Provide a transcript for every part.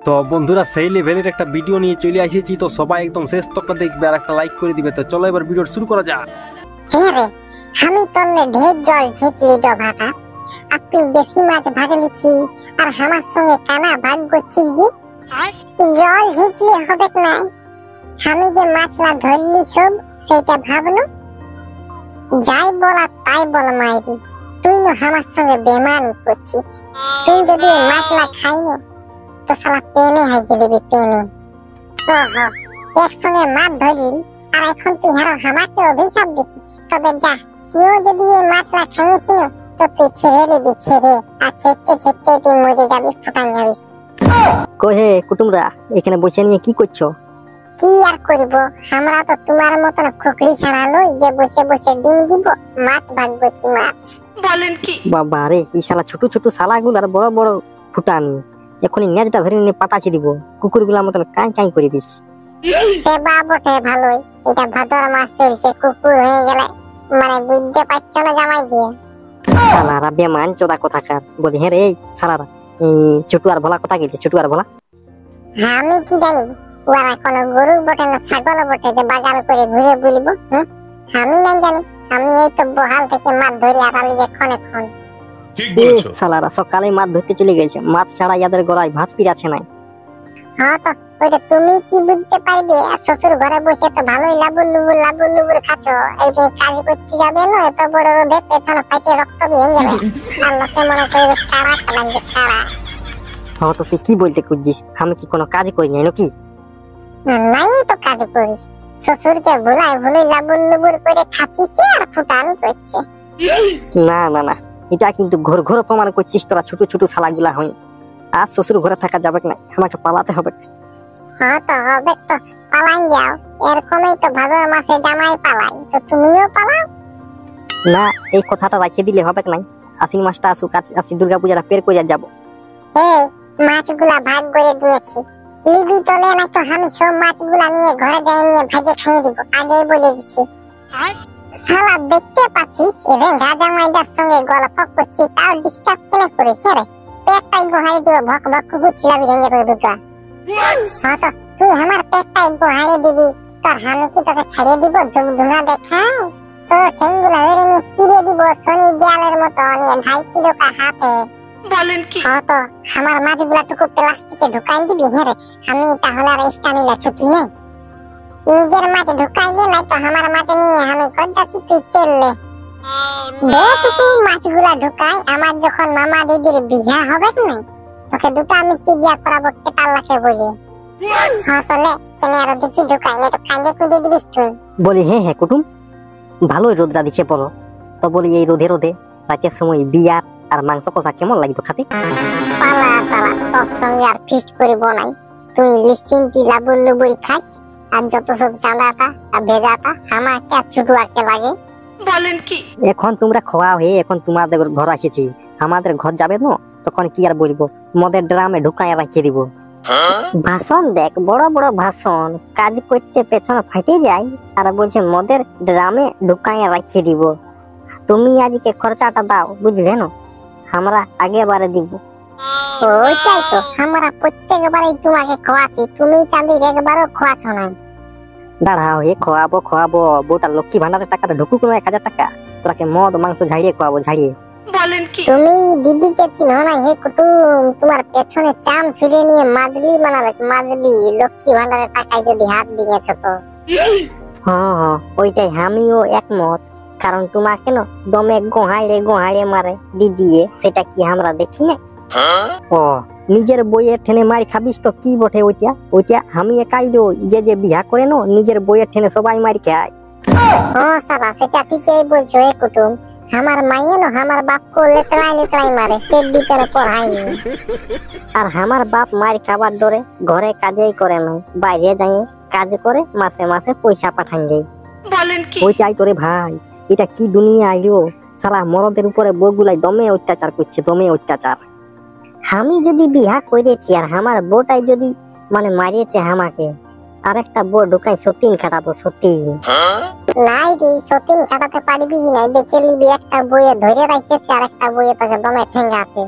তো বন্ধুরা সেই লেভেলের একটা ভিডিও নিয়ে চলে এসেছি, তো সবাই একদম শেষ তক দেখবে আর একটা লাইক করে দিবে। তো চলো এবার ভিডিও শুরু করা যাক। হ্যাঁ রে, আমি তলে ঢের জল ঝেঁকলি ডবাটা, আর তুই বেশি মাছ ভাগলিছি আর আমার সঙ্গে কানা ভাগ করছিস জি। জল ঝেঁকলি হবে না, আমি যে মাছলা ধরলি সব সেটা ভাবলো। যাই বলা তাই বল মাইরি, তুই না আমার সঙ্গে বেমানি করছিস। তুই যদি মাছলা খাই না তো শালা প্রেমে হাই গেলিবি, প্রেমে। ওহো, একসঙ্গে মাছ ধরলি আর এখন তুই হারো আমাকে অভিশাপ দিচ্ছিস। তবে যা, তুইও যদি এই মাছলা খাইয়েছিল তো তুই ছেড়ে নিবি, ছেড়ে আর ছেড়তে ছেড়তে তুই মরে যাবি, ফুটান যাবি। কহে কুটুমরা এখানে বসে নিয়ে কি করছো? কি আর করব, আমরা তো তোমার মতন খুকড়ি ছাড়া লই যে বসে বসে ডিম দিব, মাছ ভাগ করছি মাছ। বলেন কি বাবা রে, এই শালা ছোট ছোট শালাগুলো আর বড় বড় ফুটানি, এখনই নেজটা ধরে নিয়ে পাঠাচ্ছি দিব, কুকুরগুলার মতন কাই কাই করিবিস। সেবা বটে ভালোই, এটা ভাদর মাস চলছে, কুকুর হয়ে গেলে মানে বুঝতে পারছো না জামাই দিয়ে। শালারা বেমান চোদা কথাকার। বলি হ্যাঁ রে এই শালারা, ছোটু আর ভোলা কথা গেছে, ছোটু আর ভোলা। আমি কি জানি ওরা কোন গরু বটে না ছাগল বটে যে বাগাল করে ঘুরে বুলবো। আমি না জানি, আমি এই তো বহাল থেকে মাছ ধরি আড়ালি এখন। ঠিক বলেছো। শালারা সকালে মাছ ধরতে চলে গেছে, মাছ ছাড়া ইয়াদের গলায় ভাত পিরাছে নাই। হ্যাঁ তো ওইটা তুমি কি বুঝতে পারবে, আর শ্বশুর ঘরে বসে তো ভালোই লাবুর লুবুর খাচ্ছ। একদিন কাজ করতে যাবে না, এত বড় রোদে পেছনে ফাইটে রক্ত বেরিয়ে যাবে আর লোকে মনে করবে কারা লাগবে কারা। হ্যাঁ তো তুই কি বলতে খুঁজছিস? আমি কি কোনো কাজ করি নাই নাকি? নাই তো কাজ করিস, শ্বশুরকে ভুলাই লাবুর করে খাচ্ছিস আর ফুটানি করছে। না না না, এটা কিন্তু ঘোর ঘোর প্রমাণ করছিস তোরা, ছোট ছোট শালাগুলা হই। আর শ্বশুর ঘরে থাকা যাবে না, আমাকে পালাতে হবে। হ্যাঁ তো হবে, তো পালান যাও, এরকমই তো ভাদর মাসে জামাই পালাই, তো তুমিও পালাও। না, এই কথাটা রাখিয়ে দিলে হবে না, আশ্বিন মাসটা আসুক, আসি দুর্গা পূজাটা পের করে যাবো। এই মাছগুলা ভাগ করে দিয়েছি, লিবি তোলে না তো আমি সব মাছগুলা নিয়ে ঘরে যাই নিয়ে ভাজে খাইয়ে দিব, আগেই বলে দিচ্ছি। শালা দেখতে পাচ্ছিস রেঙ্গা জামাইদার সঙ্গে গল্প করছি, তাও ডিস্টার্ব কেন করিস রে? পেটটাই গোহাই দিব, ভক ভক কুকুরছিলাবি রেঙ্গে করে দুটো। হ্যাঁ তো তুই আমার পেটটাই গোহাই দিবি, তোর আমি কি তোকে ছাড়িয়ে দিব ধুক ধুনা দেখাই? তোর ঠেঙ্গুলা ধরে নিয়ে চিড়ে দিব শনি দেয়ালের মতো নিয়ে 2.5 কিলো হাতে। বলেন কি হ্যাঁ তো আমার মাছগুলা টুকু প্লাস্টিকে ঢুকাই দিবি। হ্যাঁ রে, আমি তাহলে আর স্টামিনা ছুটি নেই, নিজের মাছ ঢুকাই দে, নাই তো আমার মাছ নিয়ে আমি করতেছি, তুই তেললে দে টুকু মাছগুলা ঢুকাই। আমার যখন মামা দিদির বিয়া হবে না, তোকে দুটা মিষ্টি দিয়া করাবো কেটাল লাখে বলি। হ্যাঁ তো লে, কেন আরো দিচ্ছি ঢুকাই, নাই তো কাঁদে কুঁদে দিবিস তুই। বলি হ্যাঁ হ্যাঁ কুটুম, ভালোই রোদরা দিচ্ছে বলো তো। বলি এই রোদে রোদে রাতের সময় বিয়ার আর মাংস কষা কেমন লাগতো খাতে? পালা সালা, তোর সঙ্গে আর ফিস্ট করিব নাই, তুই নিশ্চিন্তি লাবুর খাস, আর যত সব চাঁদাটা আর ভেজাটা আমাকে আর ছুটুয়াকে লাগে। বলেন কি এখন তোমরা খোয়া হয়ে এখন তোমাদের ঘর এসেছি, আমাদের ঘর যাবে না, তখন কি আর বলবো, মদের ড্রামে ঢুকায় রাখিয়ে দিব। ভাষণ দেখ, বড় বড় ভাষণ, কাজ করতে পেছনে ফাইটে যায় আর বলছে মদের ড্রামে ঢুকায় রাখিয়ে দিব। তুমি আজকে খরচাটা দাও, বুঝলে না, আমরা আগে বারে দিব। ওইটাই তো, আমরা প্রত্যেকবারই তোমাকে খোয়াচ্ছি, তুমি চাঁদির একবারও খোয়াছো না। দাঁড়াও, এ খোয়াবো খোয়াবো, বউটা লক্ষ্মী ভান্ডারের টাকাটা ঢুকুক না 1000 টাকা, তোরাকে মদ মাংস ঝাড়িয়ে খোয়াবো, ঝাড়িয়ে। বলেন কি তুমি দিদিকে চিনো না? হে কুটুম, তোমার পেছনে চাম ছুড়ে নিয়ে মাদলি বানাবে, মাদলি লক্ষ্মী ভান্ডারের টাকায় যদি হাত দিয়েছো তো। হ্যাঁ ওইটাই, আমিও একমত, কারণ তোমাকে না দমে গোহাড়ে মারে দিদিয়ে, সেটা কি আমরা দেখি না? ও নিজের বইয়ের ঠেনে মারি খাবিস তো কি বটে ওইটা আমি একাই রই, যে বিয়া করে নো নিজের বইয়ের ঠেনে সবাই মারি খায়। ও সালা, সেটা ঠিকই বলছো হে কুটুম, আমার মাইয়ে না আমার বাপকে লেতরাই মারে, পেট দিতে পড়ায়নি। আর আমার বাপ মার খাবার ডরে ঘরে কাজেই করে না, বাইরে যাই কাজ করে মাসে মাসে পয়সা পাঠান দেয়। বলেন কি ওইটাই তোরে ভাই, এটা কি দুনিয়া আইলো, সালা মরদের উপরে বউগুলাই দমে অত্যাচার করছে, দমে অত্যাচার। আমি যদি বিয়া করেছি আর আমার বউটাই যদি মানে মারিয়েছে আমাকে, আর একটা বউ ঢুকাই 3 কাটাবো 3। নাই রে সতীন কাটাতে পারবি না, দেখে নিবি একটা বইয়ে ধরে রাখছে আর একটা বইয়ে তোকে দমে ঠেঙ্গা আছে।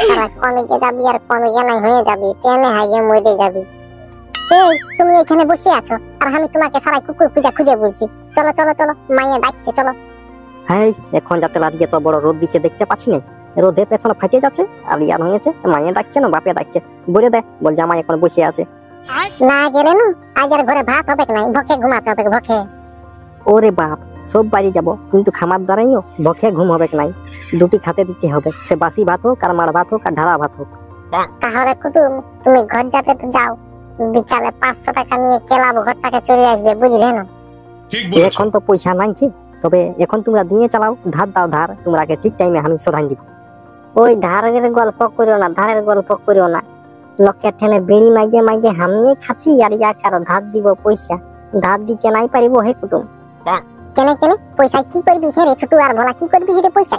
সারা কনেকে যাবি আর কনেকে নাই হয়ে যাবি, পেনে হাইয়ে মরে যাবি। এই তুমি এখানে বসে আছো আর আমি তোমাকে সারাই কুকুর খুঁজে খুঁজে বলছি, চলো চলো চলো, মাইয়া ডাকছে চলো। হ্যাঁ, এখন যাতে লাড়িয়ে তো বড় রোদ দিচ্ছে দেখতে পাচ্ছি না, রোদে পেছনে ফাটে যাচ্ছে আর ইয়ান হয়েছে, মাইয়া ডাকছে না বাপে ডাকছে, বলে দেয় বল জামাই এখন বসে আছে। না গেলে না আজ আর ঘরে ভাত হবে নাই, ভকে ঘুমাতে হবে ভকে। ওরে বাপ, সব বাড়ি যাব কিন্তু খামার দ্বারাইও ভকে ঘুম হবে নাই, দুটি খাতে দিতে হবে, সে বাসি ভাত হোক আর মার ভাত হোক আর ঢালা ভাত হোক। তাহলে কুটুম তুমি ঘর যাবে তো যাও, বিকালে 500 টাকা নিয়ে কেলাব ঘরটাকে চলে আসবে, বুঝলে না? ঠিক বলেছো। এখন তো পয়সা নাই কি, তবে এখন তোমরা দিয়ে চালাও, ধার দাও ধার, তোমরা আগে ঠিক টাইমে আমি শোধান দিব। ওই ধারের গল্প করিও না, ধারের গল্প করিও না, লোকের ঠেলে বিড়ি মাইগে মাইগে হামিয়ে খাচ্ছি আর ইয়া কারো ধার দিব পয়সা, ধার দিতে নাই পারিব হে কুটুম। কেনে কেনে পয়সা কি করবি রে ছোটু, আর ভোলা কি করবি রে পয়সা?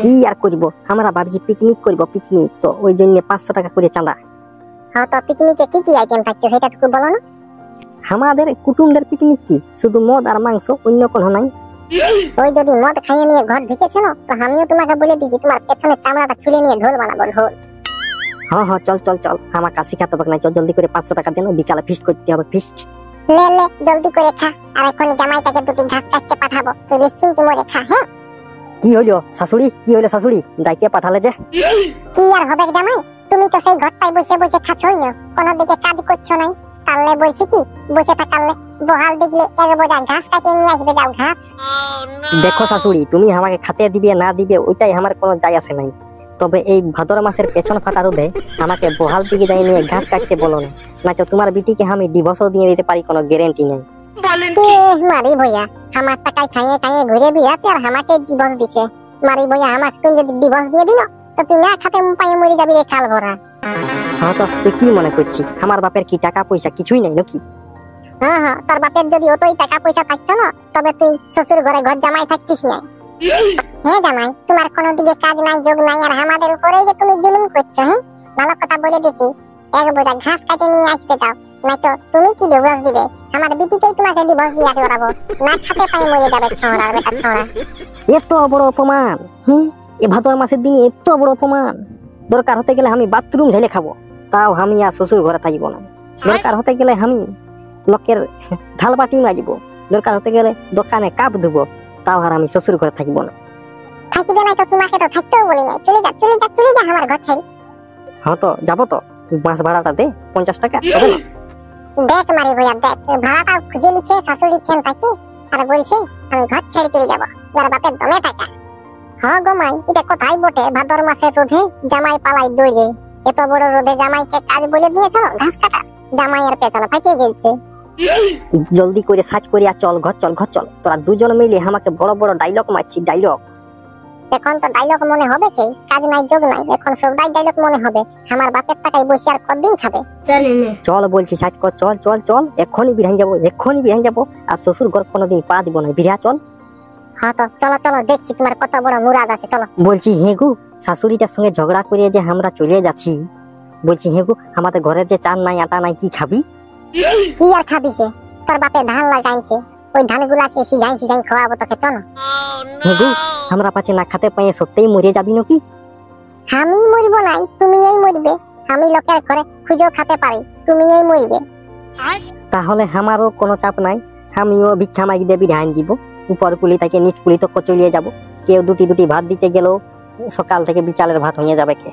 কি আর করব, আমরা ভাবছি পিকনিক করব, পিকনিক তো ওই জন্য 500 টাকা করে চাঁদা। হ্যাঁ তো পিকনিকে কি কি আইটেম থাকছে সেটা একটু বলো না। আমাদের কুটুমদের পিকনিক কি শুধু মদ আর মাংস, অন্য কোনো নাই। ওই যদি মদ খাইয়ে নিয়ে ঘর ঢুকেছে না, তো আমিও তোমাকে বলে দিচ্ছি তোমার পেছনে চামড়াটা ছুলে নিয়ে ঢোল বানাবো, ঢোল। হ্যাঁ হ্যাঁ, চল চল চল, আমার কাছে খাতে হবে না, চল জলদি করে 500 টাকা দেন, বিকালে ফিস্ট করতে হবে, ফিস্ট। লে লে জলদি করে খা, আর এখন জামাইটাকে দুটি ঘাস কাটতে পাঠাবো, তুই নিশ্চিন্তে মরে খা। হ্যাঁ কি হইলো শাশুড়ি, কি হইলো শাশুড়ি, ডাইকে পাঠালে যে? কি আর হবে জামাই, তুমি তো সেই ঘরটায় বসে বসে খাচ্ছই না, কোনো দিকে কাজ করছো নাই। তাহলে বলছি কি বসে থাকালে বহাল দেখলে এক বোঝা ঘাস কাটিয়ে নিয়ে আসবে, যাও ঘাস। দেখো শাশুড়ি, তুমি আমাকে খাতে দিবে না দিবে ওইটাই আমার কোনো যায় আসে নাই, তবে এই ভাদর মাসের পেছন ফাটা রোদে আমাকে বহাল দিকে যাই নিয়ে ঘাস কাটতে বলো না, নয়তো তোমার বিটিকে আমি ডিভোর্সও দিয়ে দিতে পারি, কোনো গ্যারেন্টি নেই। বলেন এ কি? মারি ভইয়া, আমার টাকায় খাইয়ে খাইয়ে ঘুরে বিয়াছে আর আমাকে ডিভোর্স দিচ্ছে। মারি ভইয়া, আমার তুই যদি ডিভোর্স দিয়ে দিল তো তুই না খাতে পায়ে মরে যাবি রে কাল ভরা। হ্যাঁ তো তুই কি মনে করছিস আমার বাপের কি টাকা পয়সা কিছুই নাই নাকি? হ্যাঁ হ্যাঁ, তোর বাপের যদি অতই টাকা পয়সা থাকতো না, তবে তুই শ্বশুর ঘরে ঘর জামাই থাকতিস না। হ্যাঁ জামাই, তোমার কোনো দিকে কাজ নাই যোগ নাই আর আমাদের উপরেই যে তুমি জুলুম করছো। হ্যাঁ ভালো কথা বলে দিচ্ছি, এক বোঝা ঘাস কাটে নিয়ে আসবে যাও, নয়তো তুমি কি ডিভোর্স দিবে? আমার বিটিকেই তোমাকে ডিভোর্স দিয়ে করাবো, না খাতে পায়ে মরে যাবে ছোঁড়ার বেটা ছোঁড়া। এত বড় অপমান, হ্যাঁ এ ভাদর মাসের দিনে এত বড় অপমান। দরকার হতে গেলে আমি বাথরুম ঝেলে খাবো, তাও আমি আর শ্বশুর ঘরে থাকবো না। দরকার হতে গেলে আমি লোকের ঢাল বাটি মাজবো, দরকার হতে গেলে দোকানে কাপ ধুবো, তাও আর আমি শ্বশুর ঘরে থাকবো না। থাকিবে না তো তোমাকে তো থাকতেও বলি নাই, চলে যা চলে যা চলে যা আমার ঘর ছেড়ে। হ্যাঁ তো যাবো তো, মাস ভাড়াটা দে 50 টাকা হবে না? দেখ মারি ভইয়া দেখ, ভাড়াটাও খুঁজে নিচ্ছে শাশুড়ি খেন থাকি আর বলছে আমি ঘর ছেড়ে চলে যাবো, যার বাপের দমে টাকা। হ্যাঁ গো মাই, এটা কোথায় বটে, ভাদর মাসের রোদে জামাই পালাই দৌড়ে, এত বড় রোদে জামাইকে কাজ বলে দিয়েছ ঘাস কাটা, জামাইয়ের পেছনে ফাটিয়ে গেছে। জলদি করে সাজ করিয়া চল, ঘর চল ঘর চল, তোরা দুজন মিলে আমাকে বড় বড় ডায়লগ মারছি, ডায়লগ। এখন তো ডায়লগ মনে হবে কি, কাজ নাই যোগ নাই, এখন সব ডায়লগ মনে হবে। আমার বাপের টাকায় বসে আর কতদিন খাবে? চল বলছি সাজ কর, চল চল চল, এক্ষুনি বিরান যাবো, এক্ষুনি বিরান যাবো, আর শ্বশুর ঘর কোনোদিন পা দিব না, বিরা চল। হ্যাঁ তো চলো চলো, দেখছি তোমার কত বড় মুরাদ আছে, চলো। বলছি হেগু, শাশুড়িটার সঙ্গে ঝগড়া করে যে আমরা চলে যাচ্ছি, বলছি হেগু আমাদের ঘরে যে চাল নাই আটা নাই, কি খাবি? কি আর খাবি সে, তোর বাপে ধান লাগাইছে, ওই ধানগুলাকে সিজাই সিজাই খাওয়াবো তোকে, চলো। হেগু আমরা পাচ্ছে না খাতে পাইয়ে সত্যিই মরে যাবি নাকি? আমি মরব নাই, তুমি এই মরবে। আমি লোকের ঘরে খুঁজেও খাতে পারি, তুমি এই মরবে। তাহলে আমারও কোনো চাপ নাই, আমিও ভিক্ষা মাইক দিয়ে বিধান দিব, উপর কুলি থেকে নিচ কুলি তো চলিয়ে যাব। কেউ দুটি দুটি ভাত দিতে গেলেও সকাল থেকে বিকালের ভাত হয়ে যাবে কে,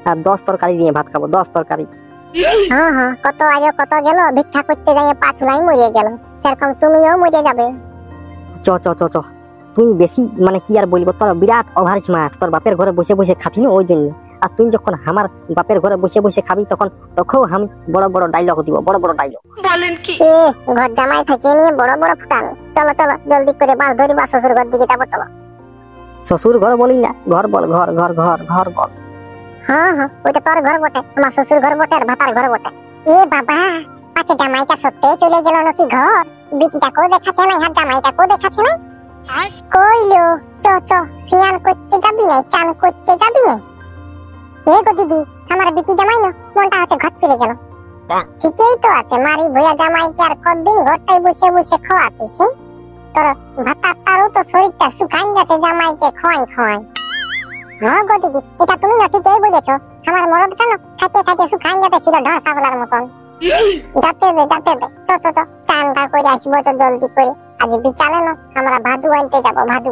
আর 10 তরকারি দিয়ে ভাত খাবো, 10 তরকারি। হ্যাঁ হ্যাঁ, কত আয়ো কত গেল, ভিক্ষা করতে যাই 5 নাই মরে গেল, সেরকম তুমিও মরে যাবে। চ চ চ চ, তুই বেশি মানে কি আর বলবো, তোর বিরাট ওভার স্মার্ট, তোর বাপের ঘরে বসে বসে খাতি না ওই জন্য, আর তুই যখন আমার বাপের ঘরে বসে বসে খাবি তখন আমি বড় বড় ডায়লগ দিব, বড় বড় ডায়লগ। বলেন কি? এ ঘর জামাই থেকে নিয়ে বড় বড় ফুটানো, চলো চলো জলদি করে বাস ধরি, বা শ্বশুর ঘর দিকে যাবো, চলো। শ্বশুর ঘর বলি না, ঘর বল, ঘর ঘর ঘর ঘর বল। হ্যাঁ হ্যাঁ, ওইটা তোর ঘর বটে, আমার শ্বশুর ঘর বটে আর ভাতার ঘর বটে। এ বাবা, আচ্ছা জামাইটা সত্যি চলে গেল নাকি ঘর? বিটিটাকেও দেখাচ্ছে না, আর জামাইটাকেও দেখাচ্ছে না। কইলো চ চ, সিয়ান করতে যাবি না, চান করতে যাবি না? এ গো দিদি, আমার বিটি জামাই না, মনটা হচ্ছে ঘর চলে গেল। ঠিকই তো আছে, মারি ভইয়া জামাইকে আর কতদিন ঘরটাই বসে বসে খাওয়াতিস? তোর ভাতা তারও তো শরীরটা শুকান যাচ্ছে জামাইকে খোয়াই খোয়াই। হ্যাঁ গো দিদি, এটা তুমি না ঠিকই বলেছো। আমার মরদ কেন খাইতে খাইতে শুকান যাতে ছিল ঢাল ছাগলার মতন। যাতে দে চ চানটা করে আসবো তো জলদি করে। আজ বিকালে না আমরা ভাদু আনতে যাবো, ভাদু।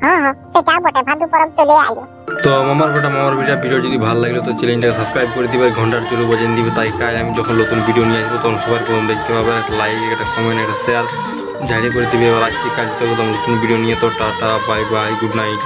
হ্যাঁ সেটা বটে, ভাদু পরব চলে আলো। তো মামার বেটা ভিডিও যদি ভালো লাগলো তো চ্যানেলটাকে সাবস্ক্রাইব করে দিবে, ঘন্টার জোরে বাজিয়ে দিবে, তাই কাজ আমি যখন নতুন ভিডিও নিয়ে আসবো তখন সবার প্রথম দেখতে পাবে। একটা লাইক, একটা কমেন্ট, একটা শেয়ার জারি করে দিবে। এবার আসছি কাজ তো নতুন ভিডিও নিয়ে। তো tata, bye bye, good night.